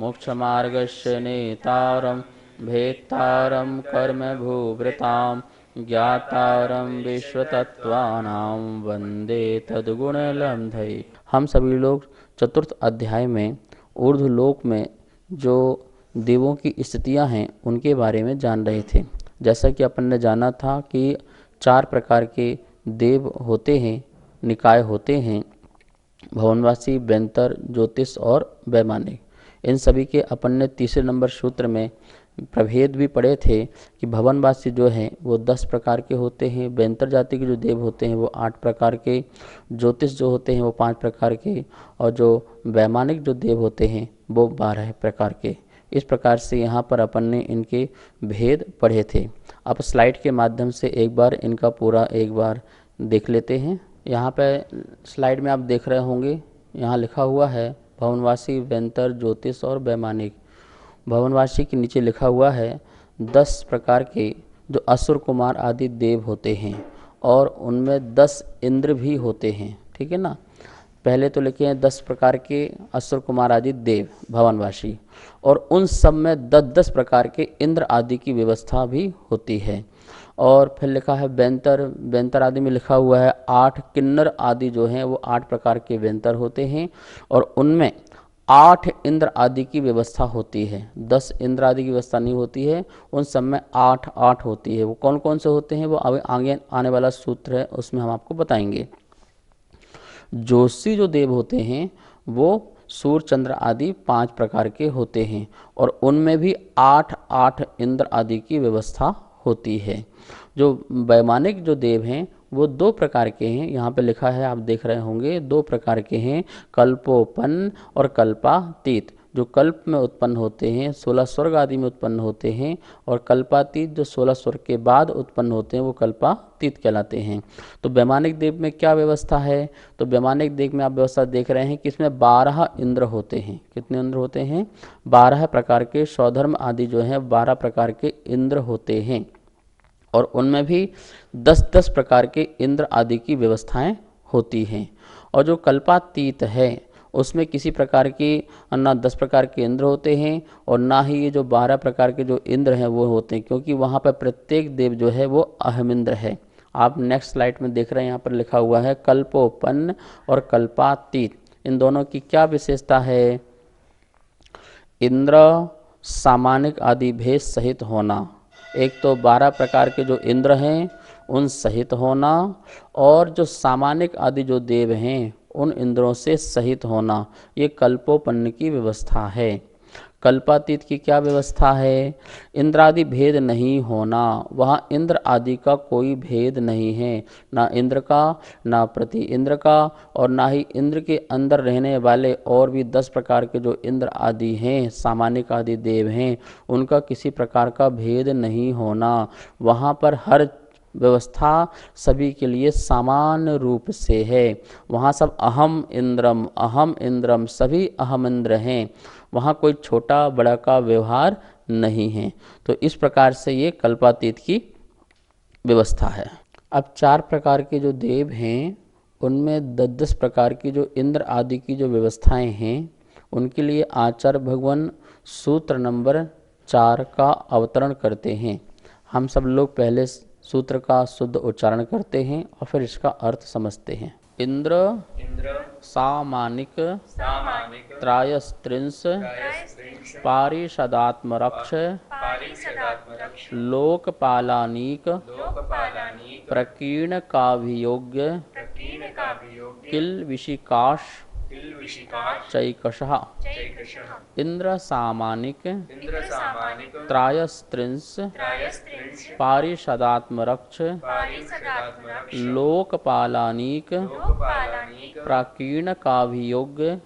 मोक्षमार्गस्य नेतारं भेत्तारं कर्मभूभृतां ज्ञातारं विश्वतत्त्वानां वन्दे तद्गुणलब्धये। हम सभी लोग चतुर्थ अध्याय में ऊर्ध्वलोक में जो देवों की स्थितियां हैं उनके बारे में जान रहे थे। जैसा कि अपन ने जाना था कि 4 प्रकार के देव होते हैं, निकाय होते हैं, भवनवासी, बेंतर, ज्योतिष और वैमानिक। इन सभी के अपन ने तीसरे नंबर सूत्र में प्रभेद भी पढ़े थे कि भवनवासी जो हैं वो 10 प्रकार के होते हैं, बेंतर जाति के जो देव होते हैं वो 8 प्रकार के, ज्योतिष जो होते हैं वो 5 प्रकार के, और जो वैमानिक जो देव होते हैं वो 12 प्रकार के। इस प्रकार से यहाँ पर अपन ने इनके भेद पढ़े थे। अब स्लाइड के माध्यम से एक बार इनका पूरा एक बार देख लेते हैं। यहाँ पे स्लाइड में आप देख रहे होंगे, यहाँ लिखा हुआ है भवनवासी, बेंतर, ज्योतिष और वैमानिक। भवनवासी के नीचे लिखा हुआ है 10 प्रकार के जो असुर कुमार आदि देव होते हैं और उनमें 10 इंद्र भी होते हैं। ठीक है ना। पहले तो लिखे हैं 10 प्रकार के असुर कुमार आदि देव भवनवासी, और उन सब में 10-10 प्रकार के इंद्र आदि की व्यवस्था भी होती है। और फिर लिखा है बेंतर, बेंतर आदि में लिखा हुआ है 8 किन्नर आदि जो हैं वो 8 प्रकार के बेंतर होते हैं, और उनमें 8 इंद्र आदि की व्यवस्था होती है। 10 इंद्र आदि की व्यवस्था नहीं होती है, उन सब में 8-8 होती है। वो कौन कौन से होते हैं वो आगे आने वाला सूत्र है उसमें हम आपको बताएंगे। ज्योतिषी जो देव होते हैं वो सूर्य, चंद्र आदि 5 प्रकार के होते हैं, और उनमें भी 8-8 इंद्र आदि की व्यवस्था होती है। जो वैमानिक जो देव हैं वो 2 प्रकार के हैं। यहाँ पे लिखा है, आप देख रहे होंगे, 2 प्रकार के हैं, कल्पोपन्न और कल्पातीत। जो कल्प में उत्पन्न होते हैं, 16 स्वर्ग आदि में उत्पन्न होते हैं, और कल्पातीत जो 16 स्वर्ग के बाद उत्पन्न होते हैं वो कल्पातीत कहलाते हैं। तो वैमानिक देव में क्या व्यवस्था है? तो वैमानिक देव में आप व्यवस्था देख रहे हैं कि इसमें 12 इंद्र होते हैं। कितने इंद्र होते हैं? 12 प्रकार के स्वधर्म आदि जो हैं 12 प्रकार के इंद्र होते हैं, और उनमें भी 10-10 प्रकार के इंद्र आदि की व्यवस्थाएं होती हैं। और जो कल्पातीत है उसमें किसी प्रकार की ना 10 प्रकार के इंद्र होते हैं और ना ही ये जो 12 प्रकार के जो इंद्र हैं वो होते हैं, क्योंकि वहाँ पर प्रत्येक देव जो है वो अहमिंद्र है। आप नेक्स्ट स्लाइड में देख रहे हैं, यहाँ पर लिखा हुआ है कल्पोपन्न और कल्पातीत। इन दोनों की क्या विशेषता है? इंद्र सामानिक आदि भेद सहित होना। एक तो 12 प्रकार के जो इंद्र हैं उन सहित होना, और जो सामानिक आदि जो देव हैं उन इंद्रों से सहित होना, ये कल्पोपन्न की व्यवस्था है। कल्पातीत की क्या व्यवस्था है? इंद्रादि भेद नहीं होना। वहाँ इंद्र आदि का कोई भेद नहीं है, ना इंद्र का, ना प्रति इंद्र का, और ना ही इंद्र के अंदर रहने वाले और भी 10 प्रकार के जो इंद्र आदि हैं, सामानिक आदि देव हैं, उनका किसी प्रकार का भेद नहीं होना। वहाँ पर हर व्यवस्था सभी के लिए समान रूप से है। वहाँ सब अहम इंद्रम सभी अहम इंद्र हैं। वहाँ कोई छोटा बड़ा का व्यवहार नहीं है। तो इस प्रकार से ये कल्पातीत की व्यवस्था है। अब 4 प्रकार के जो देव हैं उनमें 10-10 प्रकार की जो इंद्र आदि की जो व्यवस्थाएं हैं उनके लिए आचार्य भगवान सूत्र नंबर 4 का अवतरण करते हैं। हम सब लोग पहले सूत्र का शुद्ध उच्चारण करते हैं और फिर इसका अर्थ समझते हैं। इंद्र सामानिक त्रायस्त्रिंश पारिषदात्मरक्ष लोकपालानीक प्रकीर्ण काभियोग्य किल विशिकाश चैकशः। इंद्र सामानिक त्रायस्त्रिंश पारिषदात्मरक्ष लोकपालानीक प्राकीर्ण काभियोग्य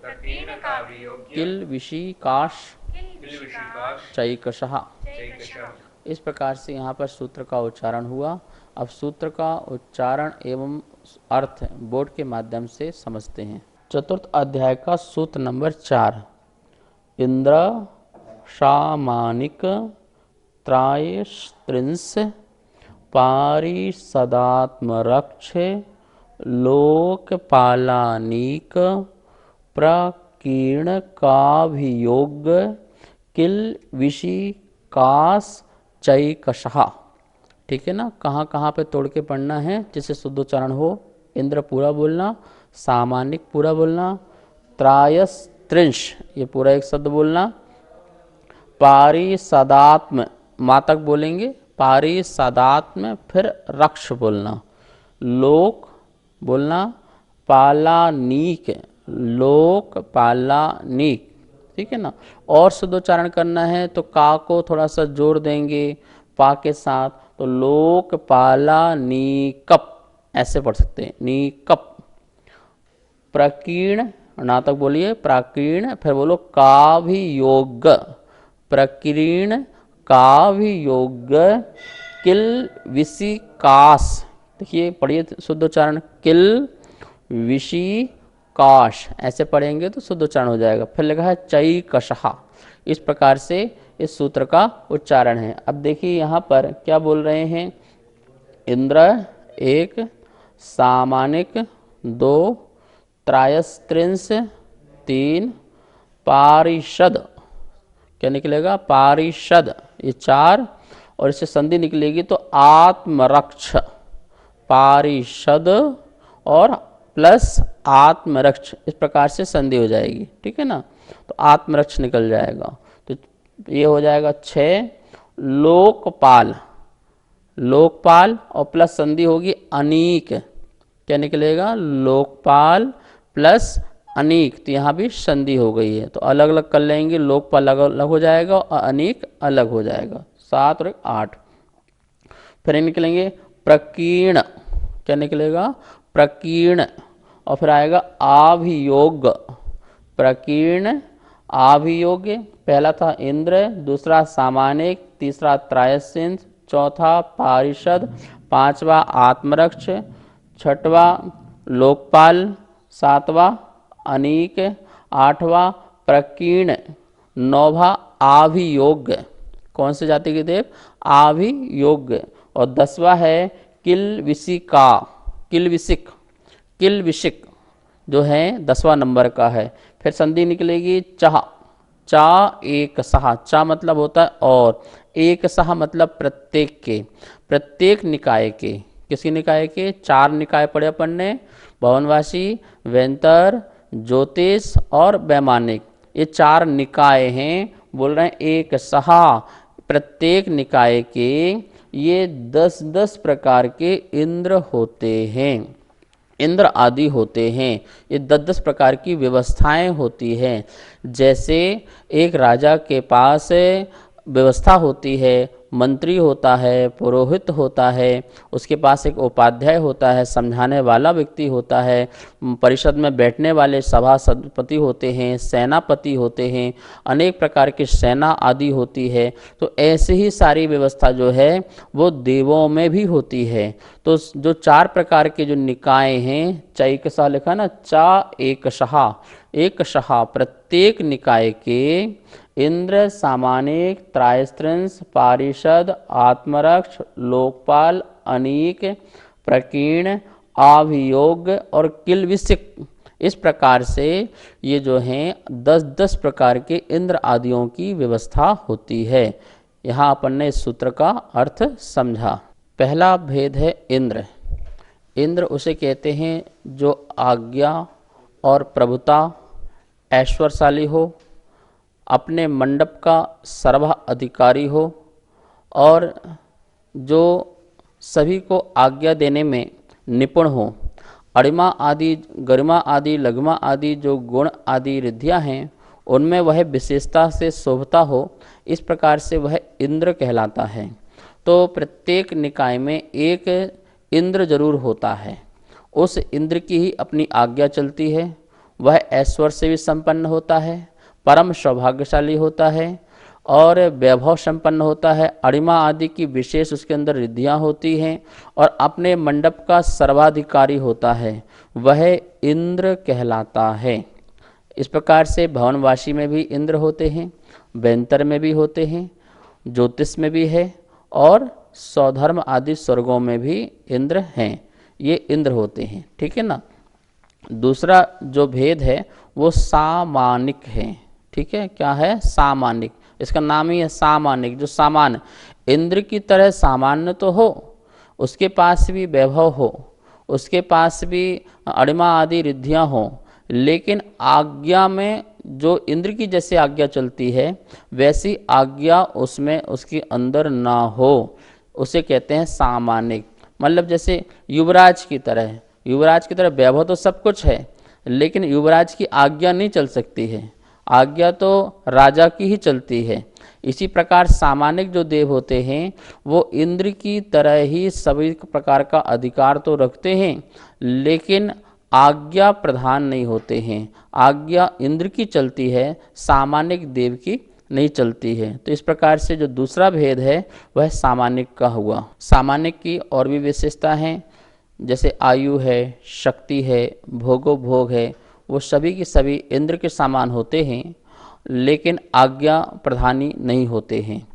किल विशिकाश चैकशः। इस प्रकार से यहाँ पर सूत्र का उच्चारण हुआ। अब सूत्र का उच्चारण एवं अर्थ बोर्ड के माध्यम से समझते हैं। चतुर्थ अध्याय का सूत्र नंबर 4। इंद्र सामानिक त्रायस्त्रिंश पारिषदात्मरक्ष लोकपालानीक प्रकीर्ण काभियोग्य किल विशी कास चैकशः। ठीक है ना, कहाँ कहाँ पे तोड़ के पढ़ना है जिससे शुद्धोच्चारण हो। इंद्र पूरा बोलना, सामानिक पूरा बोलना, त्रायस्त्रिंश ये पूरा एक शब्द बोलना, पारिसदात्म मातक बोलेंगे, पारिसदात्म फिर रक्ष बोलना, लोक बोलना, पालानीक, लोक पालानीक। ठीक है ना, और शुद्धोच्चारण करना है तो का को थोड़ा सा जोड़ देंगे पा के साथ, तो लोक पालानीकप ऐसे पढ़ सकते हैं, नीकप। प्रकीर्ण नातक बोलिए, प्राकीर्ण, फिर बोलो काभियोग, प्रकीर्ण काभियोग, किल विशिकास। देखिए पढ़िए शुद्धोच्चारण, किल विशिकाश ऐसे पढ़ेंगे तो शुद्धोच्चारण हो जाएगा। फिर लिखा है चैकशः। इस प्रकार से इस सूत्र का उच्चारण है। अब देखिए यहाँ पर क्या बोल रहे हैं, इंद्र एक, सामानिक दो, त्रायस्त्रिंश तीन, पारिषद क्या निकलेगा, पारिषद ये चार, और इससे संधि निकलेगी तो आत्मरक्ष, पारिषद और प्लस आत्मरक्ष, इस प्रकार से संधि हो जाएगी। ठीक है ना, तो आत्मरक्ष निकल जाएगा, तो ये हो जाएगा 6। लोकपाल, लोकपाल और प्लस संधि होगी अनीक, क्या निकलेगा, लोकपाल प्लस अनीक, तो यहाँ भी संधि हो गई है, तो अलग अलग कर लेंगे, लोकपाल अलग अलग हो जाएगा और अनीक अलग हो जाएगा, 7 और 8। फिर निकलेंगे प्रकीर्ण, क्या निकलेगा, प्रकीर्ण, और फिर आएगा आभियोग, प्रकीर्ण आभियोग। पहला था इंद्र, दूसरा सामानिक, तीसरा त्रायस्त्रिंश, चौथा पारिषद, पांचवा आत्मरक्ष, छठवा लोकपाल, सातवां अनीक, आठवां प्रकीर्ण, नौवां आभियोग, कौन से जाति के देव, आभियोग, और 10वां है किल विशिका, किल विशिक, किल विशिक जो है 10वां नंबर का है। फिर संधि निकलेगी चाह, चा एक सहा, चा मतलब होता है और, एक सहा मतलब प्रत्येक के, प्रत्येक निकाय के, किसी निकाय के, 4 निकाय पढ़े अपन ने, भवनवासी, वेंतर, ज्योतिष और वैमानिक, ये 4 निकाय हैं। बोल रहे हैं एक सहा, प्रत्येक निकाय के ये 10-10 प्रकार के इंद्र होते हैं, इंद्र आदि होते हैं, ये 10-10 प्रकार की व्यवस्थाएं होती हैं। जैसे एक राजा के पास व्यवस्था होती है, मंत्री होता है, पुरोहित होता है, उसके पास एक उपाध्याय होता है, समझाने वाला व्यक्ति होता है, परिषद में बैठने वाले सभापति होते हैं, सेनापति होते हैं, अनेक प्रकार की सेना आदि होती है। तो ऐसे ही सारी व्यवस्था जो है वो देवों में भी होती है। तो जो 4 प्रकार के जो निकाय हैं, चैकशः लिखा ना, चा एकशः, एकशः प्रत्येक निकाय के इंद्र, सामानिक, त्रायस्त्रिंश, पारिषद, आत्मरक्ष, लोकपाल, अनीक, प्रकीर्ण, आभियोग और किलविशिक, इस प्रकार से ये जो हैं 10-10 प्रकार के इंद्र आदियों की व्यवस्था होती है। यहाँ अपन ने इस सूत्र का अर्थ समझा। पहला भेद है इंद्र। इंद्र उसे कहते हैं जो आज्ञा और प्रभुता, ऐश्वर्यशाली हो, अपने मंडप का सर्वा अधिकारी हो और जो सभी को आज्ञा देने में निपुण हो। अणिमा आदि, गरिमा आदि, लघिमा आदि जो गुण आदि रिद्धियाँ हैं उनमें वह विशेषता से शोभता हो, इस प्रकार से वह इंद्र कहलाता है। तो प्रत्येक निकाय में एक इंद्र जरूर होता है, उस इंद्र की ही अपनी आज्ञा चलती है। वह ऐश्वर्य से भी संपन्न होता है, परम सौभाग्यशाली होता है और वैभव संपन्न होता है। अणिमा आदि की विशेष उसके अंदर रिद्धियाँ होती हैं और अपने मंडप का सर्वाधिकारी होता है, वह इंद्र कहलाता है। इस प्रकार से भवनवासी में भी इंद्र होते हैं, वेंतर में भी होते हैं, ज्योतिष में भी है और सौधर्म आदि स्वर्गों में भी इंद्र हैं। ये इंद्र होते हैं, ठीक है ना। दूसरा जो भेद है वो सामानिक है, ठीक है। क्या है? सामानिक। इसका नाम ही है सामानिक। जो सामान्य, इंद्र की तरह सामान्य तो हो, उसके पास भी वैभव हो, उसके पास भी अणिमा आदि रिद्धियाँ हों, लेकिन आज्ञा में जो इंद्र की जैसे आज्ञा चलती है वैसी आज्ञा उसमें उसके अंदर ना हो, उसे कहते हैं सामानिक। मतलब जैसे युवराज की तरह, युवराज की तरह वैभव तो सब कुछ है, लेकिन युवराज की आज्ञा नहीं चल सकती है, आज्ञा तो राजा की ही चलती है। इसी प्रकार सामानिक जो देव होते हैं वो इंद्र की तरह ही सभी प्रकार का अधिकार तो रखते हैं, लेकिन आज्ञा प्रधान नहीं होते हैं। आज्ञा इंद्र की चलती है, सामानिक देव की नहीं चलती है। तो इस प्रकार से जो दूसरा भेद है वह सामानिक का हुआ। सामानिक की और भी विशेषता हैं, जैसे आयु है, शक्ति है, भोगो भोग है, वो सभी के सभी इंद्र के समान होते हैं, लेकिन आज्ञा प्रधानी नहीं होते हैं।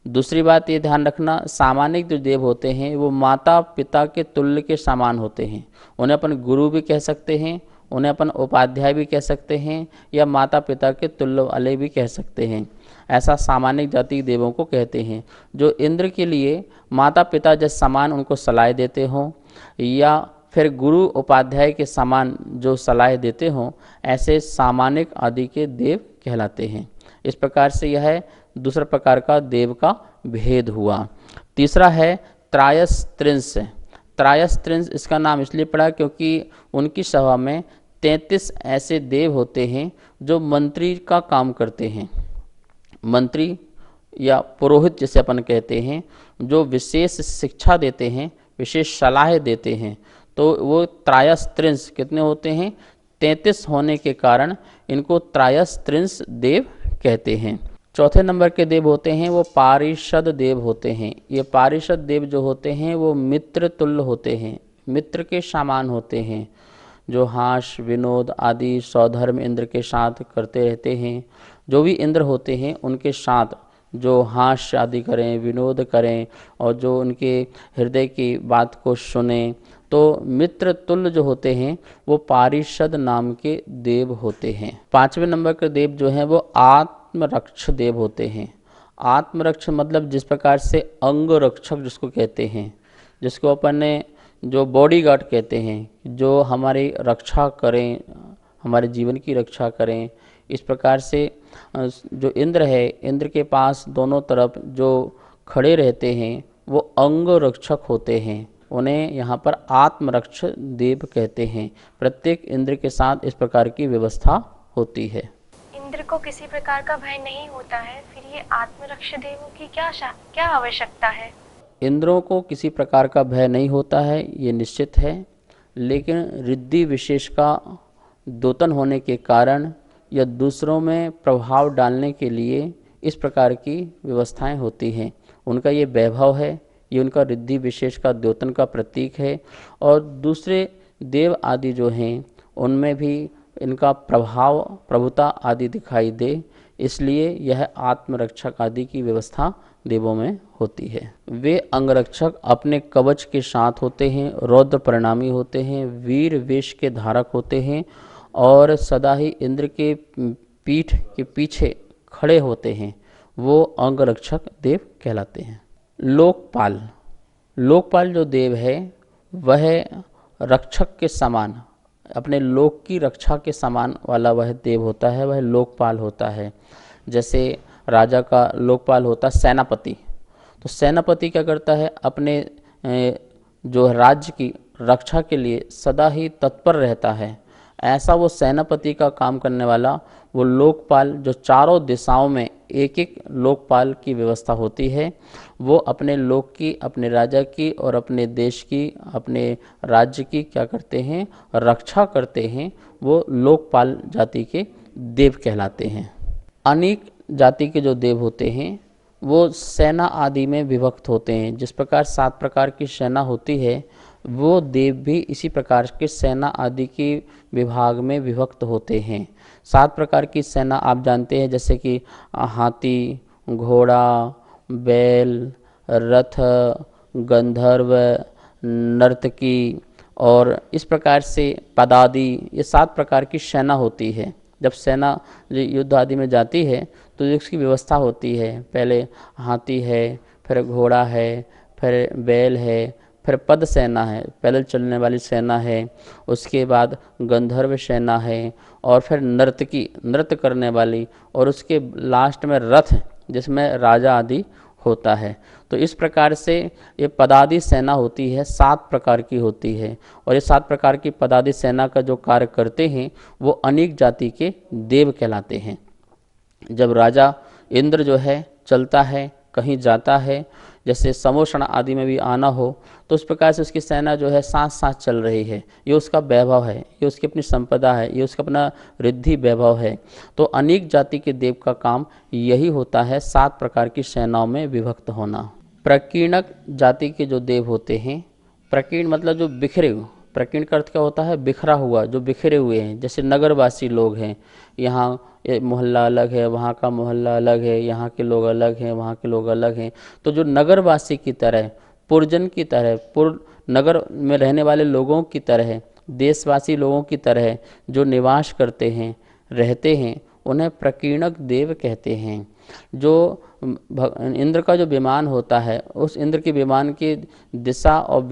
दूसरी बात ये ध्यान रखना, सामानिक जो देव होते हैं वो माता पिता के तुल्य के समान होते हैं। उन्हें अपन गुरु भी कह सकते हैं, उन्हें अपन उपाध्याय भी कह सकते हैं, या माता पिता के तुल्य वाले भी कह सकते हैं। ऐसा सामानिक जाति देवों को कहते हैं, जो इंद्र के लिए माता पिता जैसे समान उनको सलाह देते हों, या फिर गुरु उपाध्याय के समान जो सलाह देते हों, ऐसे सामानिक आदि के देव कहलाते हैं। इस प्रकार से यह है दूसरा प्रकार का देव का भेद हुआ। तीसरा है त्रायस्त्रिंश। त्रायस्त्रिंश इसका नाम इसलिए पड़ा क्योंकि उनकी सभा में 33 ऐसे देव होते हैं जो मंत्री का काम करते हैं। मंत्री या पुरोहित जिसे अपन कहते हैं, जो विशेष शिक्षा देते हैं, विशेष सलाह देते हैं, तो वो त्रायस्त्रिंश कितने होते हैं? 33 होने के कारण इनको त्रायस्त्रिंश देव कहते हैं। चौथे नंबर के देव होते हैं वो पारिषद देव होते हैं। ये पारिषद देव जो होते हैं वो मित्र तुल्य होते हैं, मित्र के समान होते हैं, जो हास विनोद आदि सौधर्म इंद्र के साथ करते रहते हैं। जो भी इंद्र होते हैं उनके साथ जो हास्य आदि करें, विनोद करें, और जो उनके हृदय की बात को सुने, तो मित्र तुल्य जो होते हैं वो पारिषद नाम के देव होते हैं। पांचवें नंबर के देव जो हैं वो आत्मरक्ष देव होते हैं। आत्मरक्ष मतलब जिस प्रकार से अंग रक्षक जिसको कहते हैं, जिसको अपन ने जो बॉडीगार्ड कहते हैं, जो हमारी रक्षा करें, हमारे जीवन की रक्षा करें। इस प्रकार से जो इंद्र है, इंद्र के पास दोनों तरफ जो खड़े रहते हैं वो अंग रक्षक होते हैं, उन्हें यहाँ पर आत्मरक्ष देव कहते हैं। प्रत्येक इंद्र के साथ इस प्रकार की व्यवस्था होती है। इंद्र को किसी प्रकार का भय नहीं होता है, फिर ये आत्मरक्ष देवों की क्या आवश्यकता है? इंद्रों को किसी प्रकार का भय नहीं होता है, ये निश्चित है, लेकिन रिद्धि विशेष का द्योतन होने के कारण या दूसरों में प्रभाव डालने के लिए इस प्रकार की व्यवस्थाएं होती हैं। उनका ये वैभव है, ये उनका रिद्धि विशेष का द्योतन का प्रतीक है, और दूसरे देव आदि जो हैं उनमें भी इनका प्रभाव प्रभुता आदि दिखाई दे, इसलिए यह आत्मरक्षक आदि की व्यवस्था देवों में होती है। वे अंगरक्षक अपने कवच के साथ होते हैं, रौद्र परिणामी होते हैं, वीर वेश के धारक होते हैं, और सदा ही इंद्र के पीठ के पीछे खड़े होते हैं, वो अंगरक्षक देव कहलाते हैं। लोकपाल, लोकपाल जो देव है वह रक्षक के समान, अपने लोक की रक्षा के समान वाला वह देव होता है, वह लोकपाल होता है। जैसे राजा का लोकपाल होता है सेनापति, तो सेनापति क्या करता है, अपने जो राज्य की रक्षा के लिए सदा ही तत्पर रहता है। ऐसा वो सेनापति का काम करने वाला वो लोकपाल, जो चारों दिशाओं में एक एक लोकपाल की व्यवस्था होती है, वो अपने लोक की, अपने राजा की और अपने देश की, अपने राज्य की क्या करते हैं, रक्षा करते हैं। वो लोकपाल जाति के देव कहलाते हैं। अनेक जाति के जो देव होते हैं वो सेना आदि में विभक्त होते हैं। जिस प्रकार 7 प्रकार की सेना होती है, वो देव भी इसी प्रकार के सेना आदि की विभाग में विभक्त होते हैं। 7 प्रकार की सेना आप जानते हैं, जैसे कि हाथी, घोड़ा, बैल, रथ, गंधर्व, नर्तकी, और इस प्रकार से पदादि, ये 7 प्रकार की सेना होती है। जब सेना युद्ध आदि में जाती है तो इसकी व्यवस्था होती है, पहले हाथी है, फिर घोड़ा है, फिर बैल है, फिर पद सेना है, पैदल चलने वाली सेना है, उसके बाद गंधर्व सेना है, और फिर नर्तकी, नृत्य करने वाली, और उसके लास्ट में रथ जिसमें राजा आदि होता है। तो इस प्रकार से ये पदादि सेना होती है, 7 प्रकार की होती है, और ये 7 प्रकार की पदादि सेना का जो कार्य करते हैं वो अनेक जाति के देव कहलाते हैं। जब राजा इंद्र जो है चलता है, कहीं जाता है, जैसे समोषण आदि में भी आना हो, तो उस प्रकार से उसकी सेना जो है साथ साथ चल रही है। ये उसका वैभव है, ये उसकी अपनी संपदा है, ये उसका अपना रिद्धि वैभव है। तो अनेक जाति के देव का काम यही होता है, 7 प्रकार की सेनाओं में विभक्त होना। प्रकीर्णक जाति के जो देव होते हैं, प्रकीर्ण मतलब जो बिखरे हुए, प्रकीर्ण का अर्थ क्या होता है? बिखरा हुआ, जो बिखरे हुए हैं। जैसे नगरवासी लोग हैं, यहाँ ये मोहल्ला अलग है, वहाँ का मोहल्ला अलग है, यहाँ के लोग अलग हैं, वहाँ के लोग अलग हैं। तो जो नगरवासी की तरह, पुरजन की तरह, नगर में रहने वाले लोगों की तरह, देशवासी लोगों की तरह जो निवास करते हैं, रहते हैं, उन्हें प्रकीर्णक देव कहते हैं। जो इंद्र का जो विमान होता है, उस इंद्र के विमान की दिशा और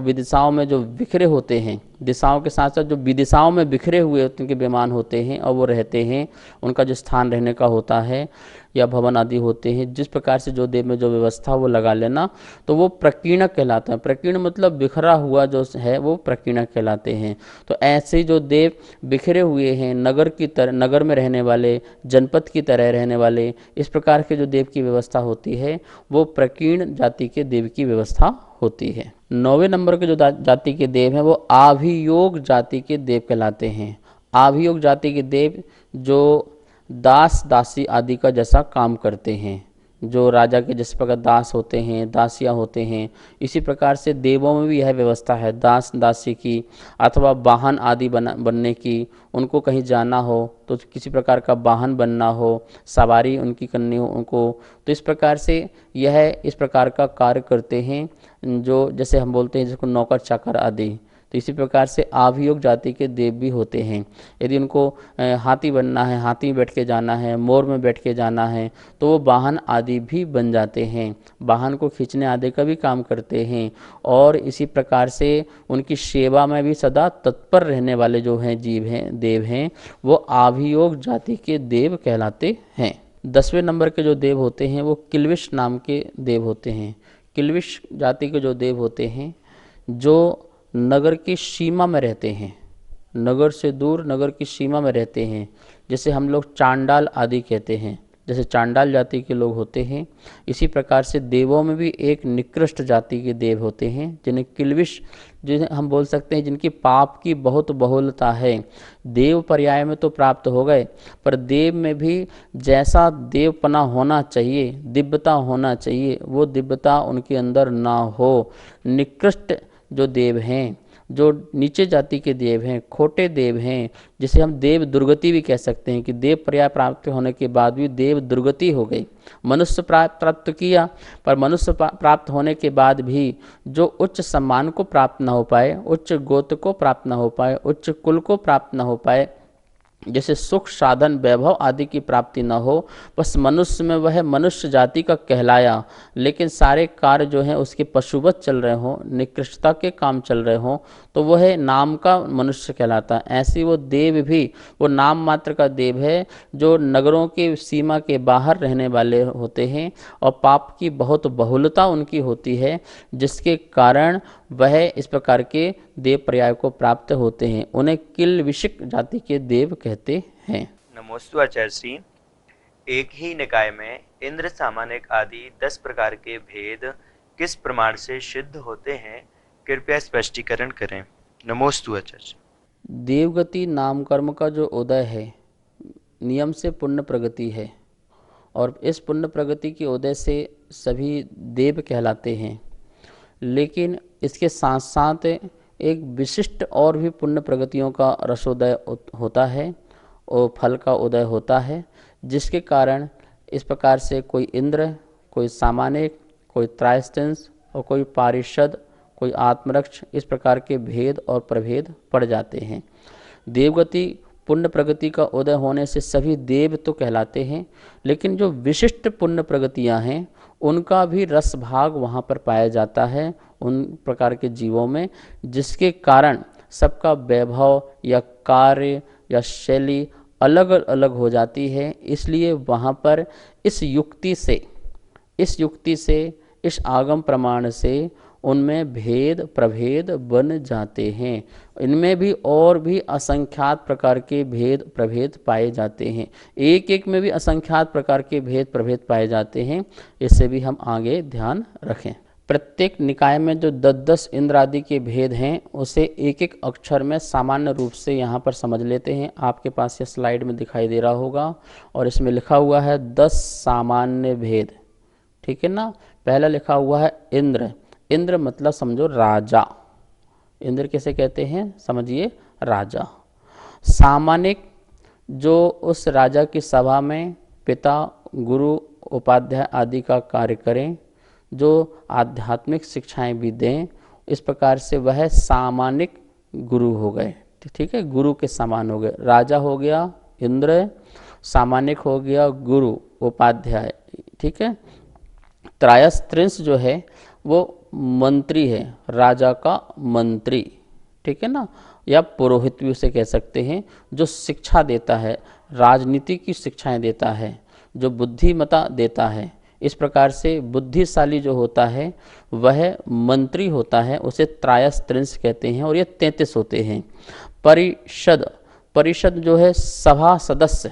विदिशाओं में जो बिखरे होते हैं, दिशाओं के साथ साथ जो विदिशाओं में बिखरे हुए उनके विमान होते हैं और वो रहते हैं, उनका जो स्थान रहने का होता है या भवन आदि होते हैं, जिस प्रकार से जो देव में जो व्यवस्था वो लगा लेना, तो वो प्रकीर्णक कहलाता है। प्रकीर्ण मतलब बिखरा हुआ जो है वो प्रकीर्णक कहलाते हैं। तो ऐसे जो देव बिखरे हुए हैं, नगर की तरह, नगर में रहने वाले, जनपद की तरह रहने वाले, इस प्रकार के जो देव की व्यवस्था होती है वो प्रकीर्ण जाति के देव की व्यवस्था होती है। 9वें नंबर के जो जाति के देव हैं वो आभियोग जाति के देव कहलाते हैं। आभियोग जाति के देव जो दास दासी आदि का जैसा काम करते हैं, जो राजा के जिस प्रकार दास होते हैं, दासियाँ होते हैं, इसी प्रकार से देवों में भी यह व्यवस्था है दास दासी की, अथवा वाहन आदि बनने की। उनको कहीं जाना हो तो किसी प्रकार का वाहन बनना हो, सवारी उनकी करनी हो उनको, तो इस प्रकार से यह इस प्रकार का कार्य करते हैं, जो जैसे हम बोलते हैं जिसको नौकर चाकर आदि। तो इसी प्रकार से आभियोग जाति के देव भी होते हैं। यदि उनको हाथी बनना है, हाथी में बैठ के जाना है, मोर में बैठ के जाना है, तो वो वाहन आदि भी बन जाते हैं, वाहन को खींचने आदि का भी काम करते हैं। और इसी प्रकार से उनकी सेवा में भी सदा तत्पर रहने वाले जो हैं जीव हैं, देव हैं, वो आभियोग जाति के देव कहलाते हैं। 10वें नंबर के जो देव होते हैं वो किल्विष नाम के देव होते हैं। किल्विष जाति के जो देव होते हैं, जो नगर की सीमा में रहते हैं, नगर से दूर नगर की सीमा में रहते हैं, जैसे हम लोग चांडाल आदि कहते हैं, जैसे चांडाल जाति के लोग होते हैं। इसी प्रकार से देवों में भी एक निकृष्ट जाति के देव होते हैं, जिन्हें किल्विष, जिन्हें हम बोल सकते हैं जिनकी पाप की बहुत बहुलता है। देव पर्याय में तो प्राप्त हो गए, पर देव में भी जैसा देवपना होना चाहिए, दिव्यता होना चाहिए, वो दिव्यता उनके अंदर ना हो। निकृष्ट जो देव हैं, जो नीचे जाति के देव हैं, खोटे देव हैं, जिसे हम देव दुर्गति भी कह सकते हैं कि देव पर्याय प्राप्त होने के बाद भी देव दुर्गति हो गई। मनुष्य प्राप्त किया, पर मनुष्य प्राप्त होने के बाद भी जो उच्च सम्मान को प्राप्त न हो पाए, उच्च गोत्र को प्राप्त न हो पाए, उच्च कुल को प्राप्त न हो पाए, जैसे सुख साधन वैभव आदि की प्राप्ति न हो, बस मनुष्य में वह मनुष्य जाति का कहलाया, लेकिन सारे कार्य जो हैं उसके पशुवत चल रहे हों, निकृष्टता के काम चल रहे हों, तो वह नाम का मनुष्य कहलाता है। ऐसे वो देव भी वो नाम मात्र का देव है, जो नगरों के सीमा के बाहर रहने वाले होते हैं और पाप की बहुत बहुलता उनकी होती है, जिसके कारण वह इस प्रकार के देव पर्याय को प्राप्त होते हैं। उन्हें किल्विषिक जाति के देव कहते हैं। नमोस्तु आचार्य श्री। एक ही निकाय में इंद्र, सामानिक आदि 10 प्रकार के भेद किस प्रमाण से सिद्ध होते हैं, कृपया स्पष्टीकरण करें। नमोस्तु आचार्य। देवगति नाम कर्म का जो उदय है, नियम से पुण्य प्रगति है, और इस पुण्य प्रगति के उदय से सभी देव कहलाते हैं। लेकिन इसके साथ साथ एक विशिष्ट और भी पुण्य प्रगतियों का रसोदय होता है और फल का उदय होता है, जिसके कारण इस प्रकार से कोई इंद्र, कोई सामानिक, कोई त्रायस्तेंस और कोई पारिषद, कोई आत्मरक्ष, इस प्रकार के भेद और प्रभेद पड़ जाते हैं। देवगति पुण्य प्रगति का उदय होने से सभी देव तो कहलाते हैं, लेकिन जो विशिष्ट पुण्य प्रगतियां हैं उनका भी रस भाग वहाँ पर पाया जाता है उन प्रकार के जीवों में, जिसके कारण सबका वैभव या कार्य या शैली अलग अलग हो जाती है। इसलिए वहाँ पर इस युक्ति से इस आगम प्रमाण से उनमें भेद प्रभेद बन जाते हैं। इनमें भी और भी असंख्यात प्रकार के भेद प्रभेद पाए जाते हैं, एक एक में भी असंख्यात प्रकार के भेद प्रभेद पाए जाते हैं। इससे भी हम आगे ध्यान रखें। प्रत्येक निकाय में जो 10-10 इंद्र आदि के भेद हैं उसे एक एक अक्षर में सामान्य रूप से यहाँ पर समझ लेते हैं। आपके पास ये स्लाइड में दिखाई दे रहा होगा और इसमें लिखा हुआ है 10 सामान्य भेद, ठीक है ना। पहला लिखा हुआ है इंद्र। इंद्र मतलब समझो राजा। इंद्र किसे कहते हैं, समझिए राजा। सामानिक जो उस राजा की सभा में पिता गुरु उपाध्याय आदि का कार्य करें, जो आध्यात्मिक शिक्षाएं भी दें, इस प्रकार से वह सामानिक गुरु हो गए, ठीक है, गुरु के समान हो गए। राजा हो गया इंद्र, सामानिक हो गया गुरु उपाध्याय, ठीक है। त्रयस्त्रिंश जो है वो मंत्री है, राजा का मंत्री, ठीक है ना, या पुरोहित भी उसे कह सकते हैं, जो शिक्षा देता है, राजनीति की शिक्षाएं देता है, जो बुद्धिमता देता है। इस प्रकार से बुद्धिशाली जो होता है वह मंत्री होता है, उसे त्रयस्त्रिंश कहते हैं, और ये 33 होते हैं। परिषद जो है सभा सदस्य,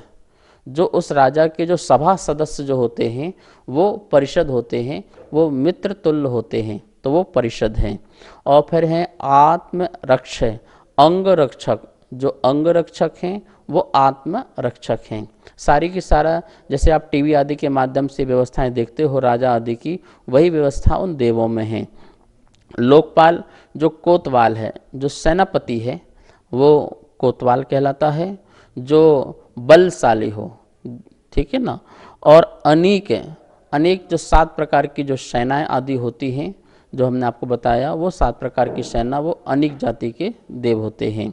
जो उस राजा के जो सभा सदस्य जो होते हैं वो परिषद होते हैं, वो मित्र तुल्य होते हैं, तो वो परिषद हैं। और फिर हैं आत्मरक्षक, अंग रक्षक, जो अंग रक्षक हैं वो आत्म रक्षक हैं। सारी की सारा जैसे आप टीवी आदि के माध्यम से व्यवस्थाएं देखते हो राजा आदि की, वही व्यवस्था उन देवों में है। लोकपाल जो कोतवाल है, जो सेनापति है वो कोतवाल कहलाता है, जो बलशाली हो, ठीक है ना। और अनेक जो 7 प्रकार की जो सेनाएं आदि होती हैं, जो हमने आपको बताया, वो 7 प्रकार की सेना वो अनेक जाति के देव होते हैं।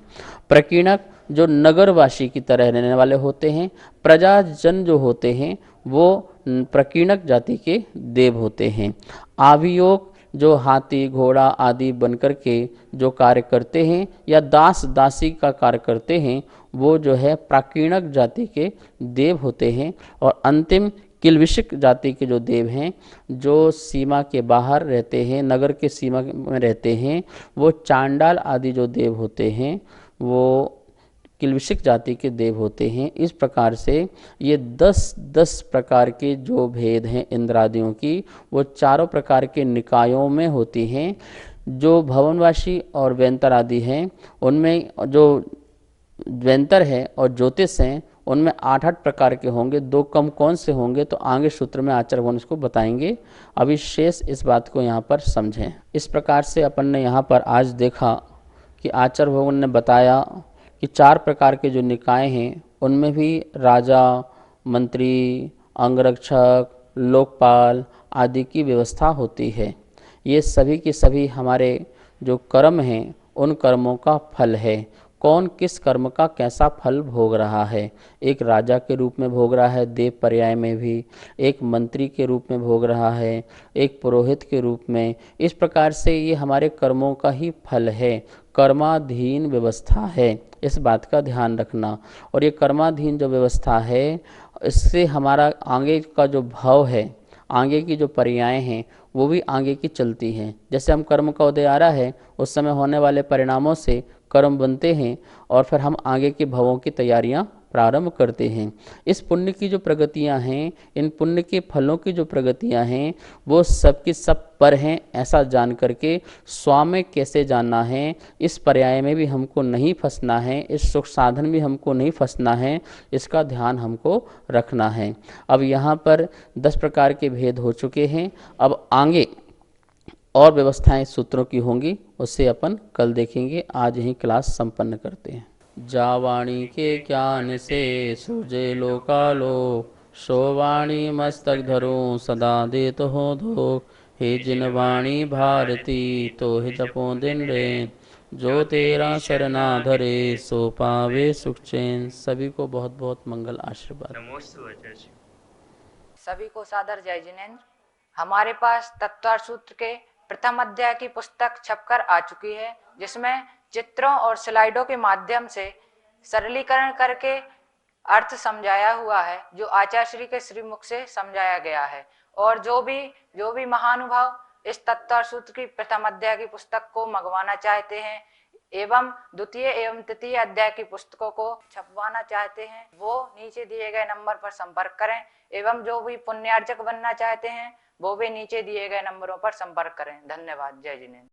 प्रकीणक जो नगरवासी की तरह रहने वाले होते हैं। प्रजाजन जो होते हैं वो प्रकीणक जाति के देव होते हैं। आभियोग जो हाथी घोड़ा आदि बनकर के जो कार्य करते हैं या दास दासी का कार्य करते हैं, वो जो है प्राकीणक जाति के देव होते हैं। और अंतिम किल्विषिक जाति के जो देव हैं, जो सीमा के बाहर रहते हैं, नगर के सीमा में रहते हैं, वो चांडाल आदि जो देव होते हैं वो किल्विषिक जाति के देव होते हैं। इस प्रकार से ये 10-10 प्रकार के जो भेद हैं इंद्रादियों की, वो चारों प्रकार के निकायों में होती हैं। जो भवनवासी और व्यंतर आदि हैं, उनमें जो व्यंतर है और ज्योतिष हैं उनमें 8-8 प्रकार के होंगे। 2 कम कौन से होंगे तो आगे सूत्र में आचार्य भगवान इसको बताएंगे। अभी शेष इस बात को यहाँ पर समझें। इस प्रकार से अपन ने यहाँ पर आज देखा कि आचार्य भगवान ने बताया कि 4 प्रकार के जो निकाय हैं उनमें भी राजा, मंत्री, अंगरक्षक, लोकपाल आदि की व्यवस्था होती है। ये सभी के सभी हमारे जो कर्म हैं उन कर्मों का फल है। कौन किस कर्म का कैसा फल भोग रहा है, एक राजा के रूप में भोग रहा है देव पर्याय में भी, एक मंत्री के रूप में भोग रहा है, एक पुरोहित के रूप में। इस प्रकार से ये हमारे कर्मों का ही फल है, कर्माधीन व्यवस्था है, इस बात का ध्यान रखना। और ये कर्माधीन जो व्यवस्था है, इससे हमारा आगे का जो भाव है, आगे की जो पर्याय हैं वो भी आगे की चलती हैं। जैसे हम कर्म का उदय आ रहा है, उस समय होने वाले परिणामों से कर्म बनते हैं और फिर हम आगे के भवों की तैयारियां प्रारंभ करते हैं। इस पुण्य की जो प्रगतियां हैं, इन पुण्य के फलों की जो प्रगतियां हैं, वो सब की सब पर हैं, ऐसा जान करके स्वामी कैसे जानना है, इस पर्याय में भी हमको नहीं फंसना है, इस सुख साधन में हमको नहीं फंसना है, इसका ध्यान हमको रखना है। अब यहाँ पर 10 प्रकार के भेद हो चुके हैं। अब आगे और व्यवस्थाएं सूत्रों की होंगी, उससे अपन कल देखेंगे। आज यही क्लास संपन्न करते हैं। जावाणी के ज्ञान से सूझे लोकालोक, सोवाणी मस्तक धरो सदा देत हो धोख। हे जिन वाणी भारती तो ही जपो दिन रे, जो तेरा शरणा धरे सो पावे सुख चैन। सभी को बहुत बहुत मंगल आशीर्वाद। नमोस्तु आचार्य। सभी को सादर जय जिनेन्द्र। हमारे पास तत्वार्थ सूत्र के प्रथम अध्याय की पुस्तक छपकर आ चुकी है, जिसमें चित्रों और स्लाइडों के माध्यम से सरलीकरण करके अर्थ समझाया हुआ है, जो आचार्य श्री के श्रीमुख से समझाया गया है। और जो भी महानुभाव इस तत्वार्थ सूत्र की प्रथम अध्याय की पुस्तक को मंगवाना चाहते हैं एवं द्वितीय एवं तृतीय अध्याय की पुस्तकों को छपवाना चाहते हैं, वो नीचे दिए गए नंबर पर संपर्क करें। एवं जो भी पुण्यार्जक बनना चाहते हैं वो भी नीचे दिए गए नंबरों पर संपर्क करें। धन्यवाद। जय जिनेन्द्र।